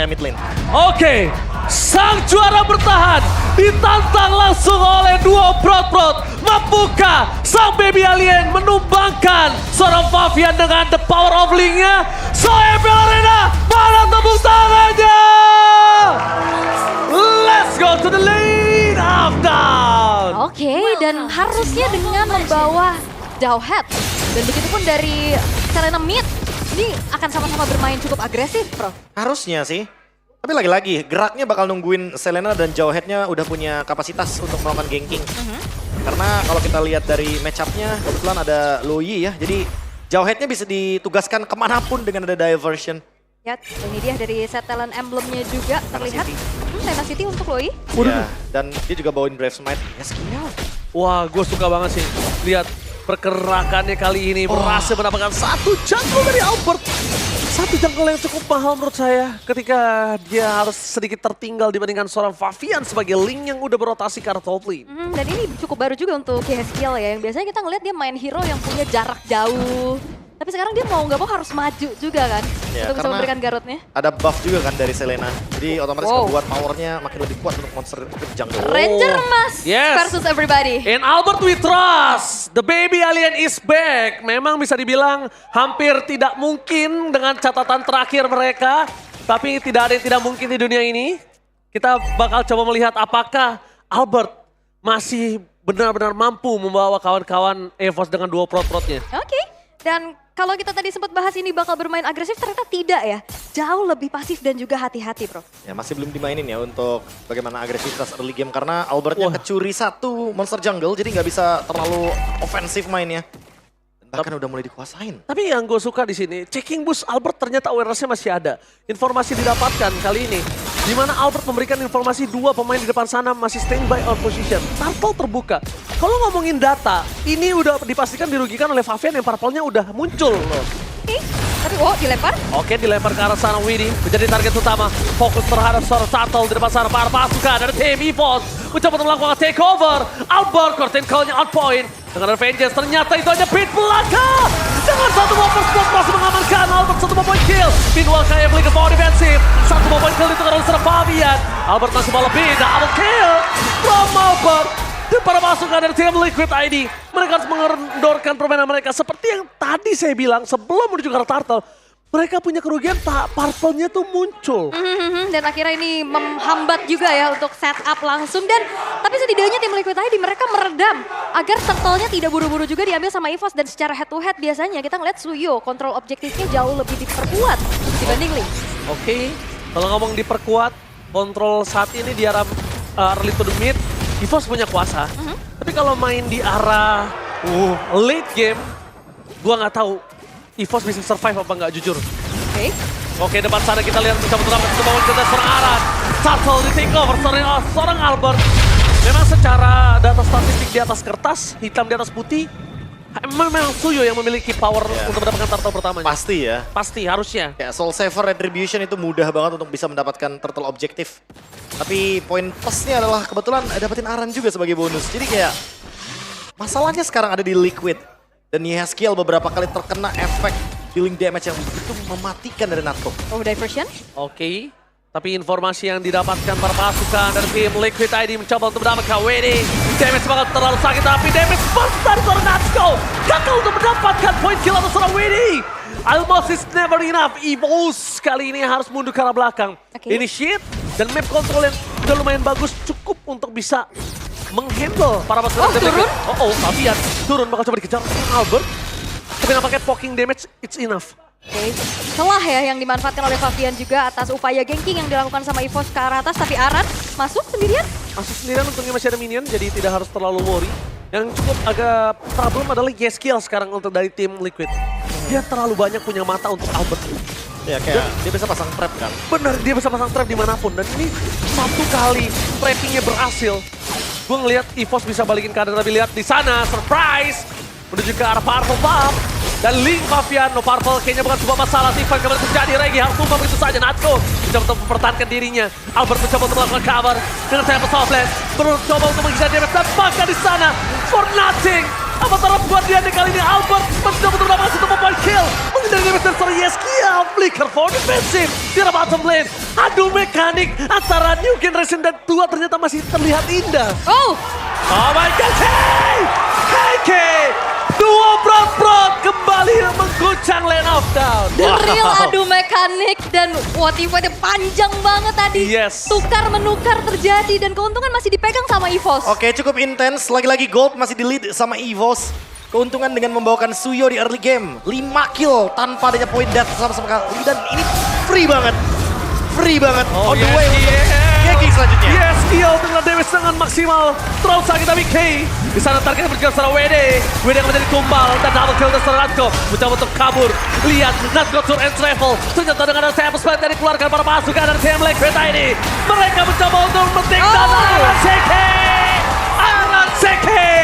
wilayah mid lane. Oke, sang juara bertahan ditantang langsung oleh duo Prot. Mampukah sang baby alien menumbangkan seorang Favian dengan the power of link-nya? So MPL Arena, mana tepuk tangannya? Let's go to the lane of down. Oke, dan harusnya dengan membawa Jauhead. Dan begitupun dari Selena mid, ini akan sama-sama bermain cukup agresif, Bro. Harusnya sih. Tapi lagi-lagi, geraknya bakal nungguin Selena dan Jauhead-nya udah punya kapasitas untuk melakukan ganking. Karena kalau kita lihat dari match-up-nya, kebetulan ada Loyi ya. Jadi Jauhead-nya bisa ditugaskan kemanapun dengan ada diversion. Ya, ini dia dari set talent emblemnya juga terlihat. Tema City untuk Loyi. Ya, dan dia juga bawain Brave Smite. Ya skill. Wah, gue suka banget sih lihat pergerakannya kali ini. Berhasil mendapatkan satu jungle dari Albert. Satu jungle yang cukup mahal menurut saya ketika dia harus sedikit tertinggal dibandingkan seorang Favian sebagai link yang udah berotasi ke arah top lane. Dan ini cukup baru juga untuk Yeskiel ya, yang biasanya kita ngeliat dia main hero yang punya jarak jauh. Tapi sekarang dia mau nggak mau harus maju juga kan, Ya, untuk bisa memberikan garotnya. Ada buff juga kan dari Selena. Jadi otomatis membuat powernya makin lebih kuat untuk monster jungle. Ranger Mas Yes. versus everybody. In Albert we trust, the baby alien is back. Memang bisa dibilang hampir tidak mungkin dengan catatan terakhir mereka. Tapi tidak ada yang tidak mungkin di dunia ini. Kita bakal coba melihat apakah Albert masih benar-benar mampu membawa kawan-kawan EVOS dengan dua prot-protnya. Oke, dan kalau kita tadi sempat bahas ini bakal bermain agresif, ternyata tidak ya. Jauh lebih pasif dan juga hati-hati, Bro. Ya masih belum dimainin ya untuk bagaimana agresivitas early game. Karena Albertnya kecuri satu monster jungle, jadi nggak bisa terlalu ofensif mainnya. Bahkan udah mulai dikuasain. Tapi yang gue suka di sini, checking boost Albert ternyata awareness-nya masih ada. Informasi didapatkan kali ini, di mana Albert memberikan informasi dua pemain di depan sana masih standby on position. Turtle terbuka. Kalau ngomongin data, ini udah dipastikan dirugikan oleh Favian yang purple-nya udah muncul loh. Oke, tapi dilempar. Oke, dilempar ke arah sana Widdy, menjadi target utama. Fokus terhadap seorang Turtle di depan sana. Para pasukan dari tim EVOS mencoba untuk melakukan takeover. Albert, curtain call-nya on point. Dengan Avengers, ternyata itu hanya pit belaka. Dengan satu bumper spot masih mengamankan Albert, satu point kill. Meanwhile, kayak beli ke power defensif. Satu point kill itu oleh seorang Favian. Albert masih mau lebih, double kill from Albert. Dan para pasukan dari tim Liquid ID, mereka harus mengendorkan permainan mereka. Seperti yang tadi saya bilang sebelum menuju ke arah Turtle. Mereka punya kerugian, purple-nya tuh muncul. Dan akhirnya ini menghambat juga ya untuk setup langsung. Dan tapi setidaknya tim Liquid ID mereka meredam agar turtle-nya tidak buru-buru juga diambil sama EVOS. Dan secara head to head biasanya kita ngeliat Suyo kontrol objektifnya jauh lebih diperkuat dibanding Link. Oke, kalau ngomong diperkuat, kontrol saat ini di arah early to the mid, EVOS punya kuasa. Tapi kalau main di arah late game, gua nggak tahu EVOS bisa survive apa nggak jujur. Oke, depan sana kita lihat bisa menerapkan kemauan kita seorang Aran. Turtle di take over seorang Albert. Memang secara data statistik di atas kertas, hitam di atas putih, memang Suyo yang memiliki power untuk mendapatkan turtle pertamanya. Pasti ya. Pasti, harusnya. Ya, Soul Saver Retribution itu mudah banget untuk bisa mendapatkan turtle objektif. Tapi poin plusnya adalah kebetulan dapetin Aran juga sebagai bonus. Jadi kayak masalahnya sekarang ada di Liquid. Dan Yeskiel beberapa kali terkena efek healing damage yang begitu mematikan dari Natko. Oh, diversion. Oke, tapi informasi yang didapatkan para pasukan dari tim Liquid ID mencoba untuk mendapatkan Winnie. Damage bakal terlalu sakit, tapi damage besar dari Natko. Gagal untuk mendapatkan point kill atau seorang Winnie. Almost is never enough. EVOS kali ini harus mundur ke arah belakang. Initiate dan map control yang udah lumayan bagus cukup untuk bisa menghandle para pasukan. Turun? Favian turun bakal coba dikejar Albert. Tapi nampaknya poking damage, it's enough. Oke, celah ya yang dimanfaatkan oleh Favian juga atas upaya ganking yang dilakukan sama EVOS ke arah atas. Tapi Aran masuk sendirian. Masuk sendirian, untungnya masih ada minion, jadi tidak harus terlalu worry. Yang cukup agak problem adalah Yeskiel sekarang untuk dari tim Liquid. Dia terlalu banyak punya mata untuk Albert. Ya kayak dia bisa pasang trap kan. Bener, dia bisa pasang trap dimanapun. Dan ini satu kali trappingnya berhasil. Gue ngeliat EVOS bisa balikin keadaan, tapi lihat di sana, surprise! Menuju ke arah Purple Buff. Dan Link Favian, no Purple kayaknya bukan sebuah masalah. Tifa kembali terjadi, Regi harus tumpah begitu saja. Natko mencoba untuk mempertahankan dirinya. Albert mencoba untuk melakukan cover dengan Temple Softland. Mencoba untuk mengejar damage dan bahkan di sana, for nothing, Avatar of Guardian kali ini Albert mencoba untuk mendapatkan satu point kill. Menghindari damage dari seorang Yeskia. Flicker for defensive. Di arah bottom lane. Adu mekanik antara New Generation dan tua ternyata masih terlihat indah. Oh, Oh my god, KK! Dua prot kembali mengguncang lane of down. the real adu mekanik dan Tifa panjang banget tadi. Yes. Tukar menukar terjadi dan keuntungan masih dipegang sama EVOS. Oke, cukup intens. Lagi-lagi Gold masih di lead sama EVOS. Keuntungan dengan membawakan Suyo di early game. 5 kill tanpa adanya point death sama sekali. Dan ini free banget. Free banget. On the way untuk Geki selanjutnya. Yes, kill dengan damage sangat maksimal. Terlalu sakit tapi K. Di sana targetnya berjalan secara WD. WD akan menjadi tumbal dan double kill dari seorang Natko. Mencoba untuk kabur. Lihat, Natko tour and travel. Ternyata dengan ada sample split yang dikeluarkan para pasukan dari tim Liquid ini. Mereka mencoba untuk men-takedown Aranseki. Aranseki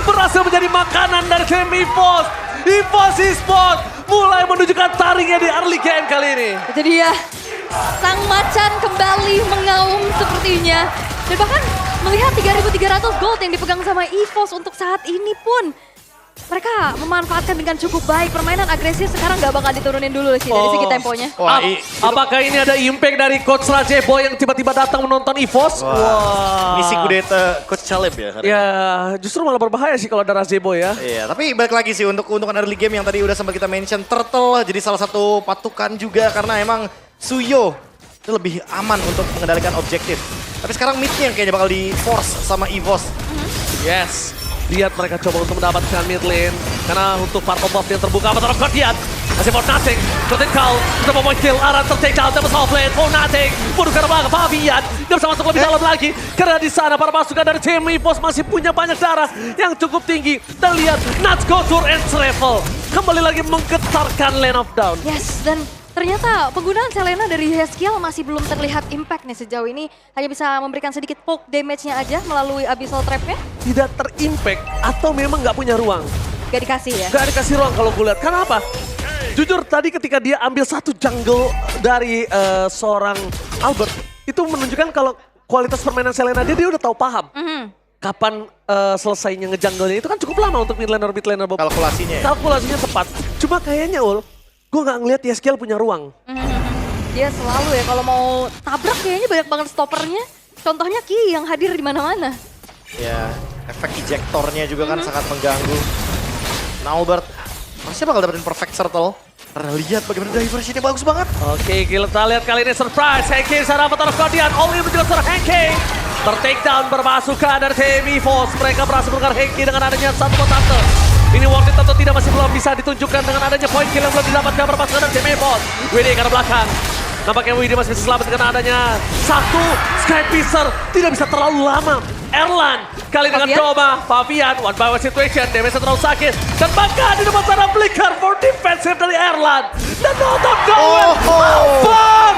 berhasil menjadi makanan dari tim EVOS. EVOS Esports mulai menunjukkan taringnya di early game kali ini. Itu dia. Sang macan kembali mengaum sepertinya. Dan bahkan melihat 3.300 gold yang dipegang sama EVOS untuk saat ini pun. Mereka memanfaatkan dengan cukup baik. Permainan agresif sekarang nggak bakal diturunin dulu sih dari segi temponya. Wah, Apakah ini ada impact dari Coach Rajeboy yang tiba-tiba datang menonton EVOS? Wah. misi kudeta Coach Caleb ya. hari ini. Ya, justru malah berbahaya sih kalau ada Rajeboy ya. Iya, tapi balik lagi sih untuk keuntungan early game yang tadi udah sempat kita mention. Turtle jadi salah satu patukan juga karena emang Suyo itu lebih aman untuk mengendalikan objektif. Tapi sekarang midnya yang kayaknya bakal di force sama EVOS. Yes. Lihat mereka coba untuk mendapatkan mid lane. Karena untuk part of buff yang terbuka, Avatar of Guardian. Masih for nothing. Critical. Mencoba point kill. Aran ter-take down. Dapat half lane. For nothing. Bunuh karena belakang. Fabian. Gak bisa masuk lebih dalam lagi. Karena di sana para pasukan dari tim EVOS masih punya banyak darah yang cukup tinggi. Dan lihat. Natsko tour and travel. Kembali lagi menggetarkan lane of down. Yes, dan ternyata penggunaan Selena dari Heskiel masih belum terlihat impact nih sejauh ini. Hanya bisa memberikan sedikit poke damage-nya aja melalui Abyssal Trap-nya. Tidak terimpact atau memang nggak punya ruang. Gak dikasih ya. Gak dikasih ruang kalau gue lihat. Kenapa? Jujur tadi ketika dia ambil satu jungle dari seorang Albert. Itu menunjukkan kalau kualitas permainan Selena dia udah tahu paham. Kapan selesainya ngejungle-nya itu kan cukup lama untuk mid laner Kalkulasinya ya. Kalkulasinya tepat. Cuma kayaknya gue gak ngeliat Yeskiel punya ruang. Dia selalu ya kalau mau tabrak kayaknya banyak banget stoppernya. Contohnya Ki yang hadir di mana-mana. Ya, efek ejektornya juga kan sangat mengganggu. Nah, Albert pasti bakal dapetin perfect circle. Karena lihat bagaimana diversionnya bagus banget. Oke, kita lihat kali ini surprise. Henki sana Avatar of Guardian. All in menjelaskan seorang Henki. Ter-takedown berpasukan dari tim EVOS. Mereka berhasil menukar Henki dengan adanya satu potato. Ini worth it atau tidak masih belum bisa ditunjukkan dengan adanya point kill yang belum didapatkan berpasukan dari tim EVOS. WD ke arah belakang. Nampaknya WD masih bisa selamat dengan adanya satu Skypicer. Tidak bisa terlalu lama. Erlan kali dengan coba Fabian one by one situation. Damage terlalu sakit. Dan bahkan di depan sana Flicker for defensive dari Erlan. Dan out of nowhere. Albert!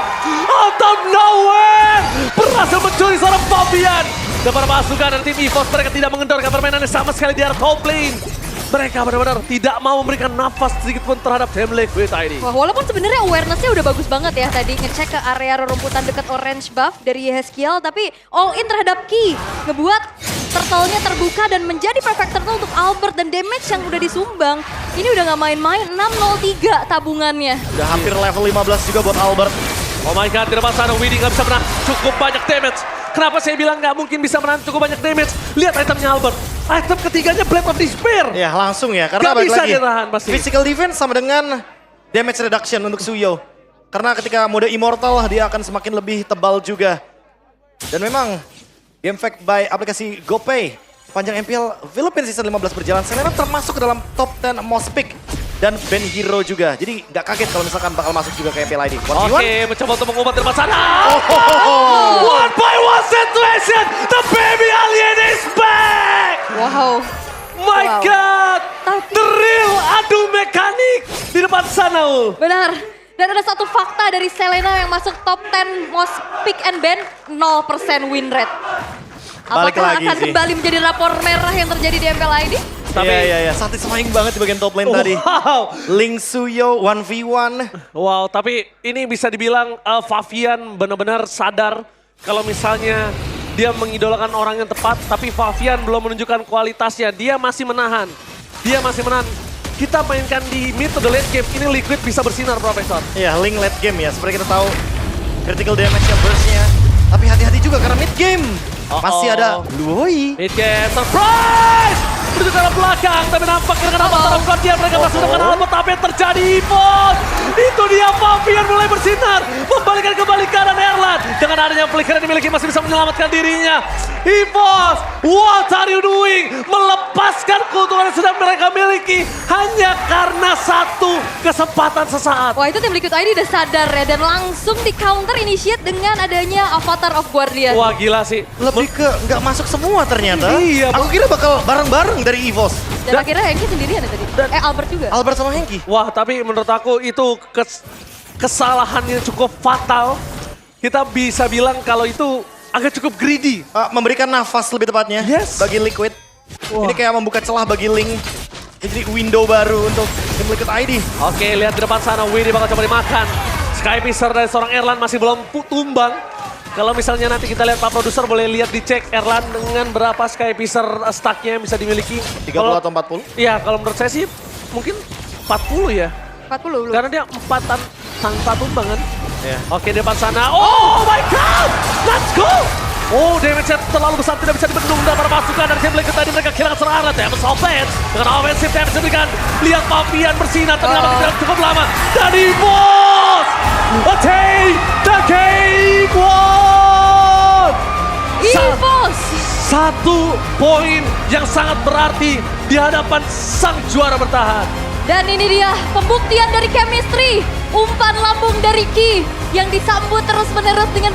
Out of nowhere! Berhasil mencuri seorang Fabian. Dan para pasukan dari tim EVOS mereka tidak mengendorkan permainannya sama sekali di area top lane. Mereka benar-benar tidak mau memberikan nafas sedikit pun terhadap tim Liquid ID. Wah, walaupun sebenarnya awareness-nya udah bagus banget ya tadi ngecek ke area rerumputan dekat orange buff dari Heskiel, tapi all in terhadap Ki ngebuat turtle-nya terbuka dan menjadi perfect turtle untuk Albert dan damage yang udah disumbang. Ini udah gak main-main, 603 tabungannya. Udah hampir level 15 juga buat Albert. Oh my god, di depan sana Widdy gak bisa menang cukup banyak damage. Kenapa saya bilang gak mungkin bisa menang cukup banyak damage? Lihat itemnya Albert. Item ketiganya Blade of Despair. Ya langsung ya, karena Gak balik bisa lagi. dia tahan pasti. Physical defense sama dengan damage reduction untuk Suyo. Karena ketika mode Immortal dia akan semakin lebih tebal juga. Dan memang game fact by aplikasi GoPay. Panjang MPL Philippines Season 15 berjalan, Selena termasuk ke dalam top 10 most pick. Dan band hero juga. Jadi nggak kaget kalau misalkan bakal masuk juga ke MPL ID. Oke, mencoba untuk mengubah di depan sana. One by one situation. The baby alien is back. Wow. My God. The real adu mekanik di depan sana, Ul. Benar. Dan ada satu fakta dari Selena yang masuk top 10 most pick and ban, 0% win rate. Balik Apakah lagi akan sih. kembali menjadi rapor merah yang terjadi di MPL ID? Iya. Satisfying banget di bagian top lane tadi. Wow. Link Suyo 1v1. Wow, tapi ini bisa dibilang Fabian benar-benar sadar kalau misalnya dia mengidolakan orang yang tepat, tapi Fabian belum menunjukkan kualitasnya. Dia masih menahan. dia masih menang. Kita mainkan di mid to the late game, ini Liquid bisa bersinar, Profesor. Iya, Ling late game ya. Seperti kita tahu critical damage-nya, burst-nya. Tapi hati-hati juga karena mid game. Masih ada Luoi. Mid game, surprise! Menuju ke arah belakang, tapi nampaknya dengan apa terapkan dia, mereka masih dengan Albert, apa yang terjadi, Evos? Itu dia, Fabian mulai bersinar, membalikan kembali kanan Erlan. Dengan adanya flicker yang dimiliki masih bisa menyelamatkan dirinya. Evos, what are you doing? Melepaskan keuntungan yang sudah mereka miliki hanya karena satu kesempatan sesaat. Wah itu tim Liquid ID udah sadar ya dan langsung di counter initiate dengan adanya Avatar of Guardian. Wah gila sih. Lebih ke nggak masuk semua ternyata. Iya, Aku kira bakal bareng-bareng dari EVOS. Dan akhirnya Hengki sendirian ya tadi. Albert juga. Albert sama Hengki. Wah, tapi menurut aku itu kesalahan yang cukup fatal. Kita bisa bilang kalau itu agak cukup greedy. Memberikan nafas lebih tepatnya Yes. bagi Liquid. Wah. Ini kayak membuka celah bagi Ling. Jadi window baru untuk tim Liquid ID. Oke, lihat di depan sana, Widi bakal coba dimakan. Skypicer dari seorang Erlan masih belum tumbang. Kalau misalnya nanti kita lihat Pak Produser boleh lihat dicek Erlan dengan berapa Skypicer stacknya yang bisa dimiliki. 30 atau 40? Iya, kalau menurut saya sih mungkin 40 ya. 40 belum. Karena dia 4 tanpa tumbang kan. Iya. Oke, di depan sana. Oh my god! Let's go! Oh, damage-nya terlalu besar, tidak bisa dibendung dan para pasukan dari tim Liquid tadi mereka kehilangan serangan. Tembus offense dengan offensive damage diberikan. Lihat Fabian bersinar, ternyata tidak cukup lama. Dan Evos! Take the game one! EVOS! Satu poin yang sangat berarti di hadapan sang juara bertahan. Dan ini dia pembuktian dari chemistry. Umpan lambung dari Ki yang disambut terus menerus dengan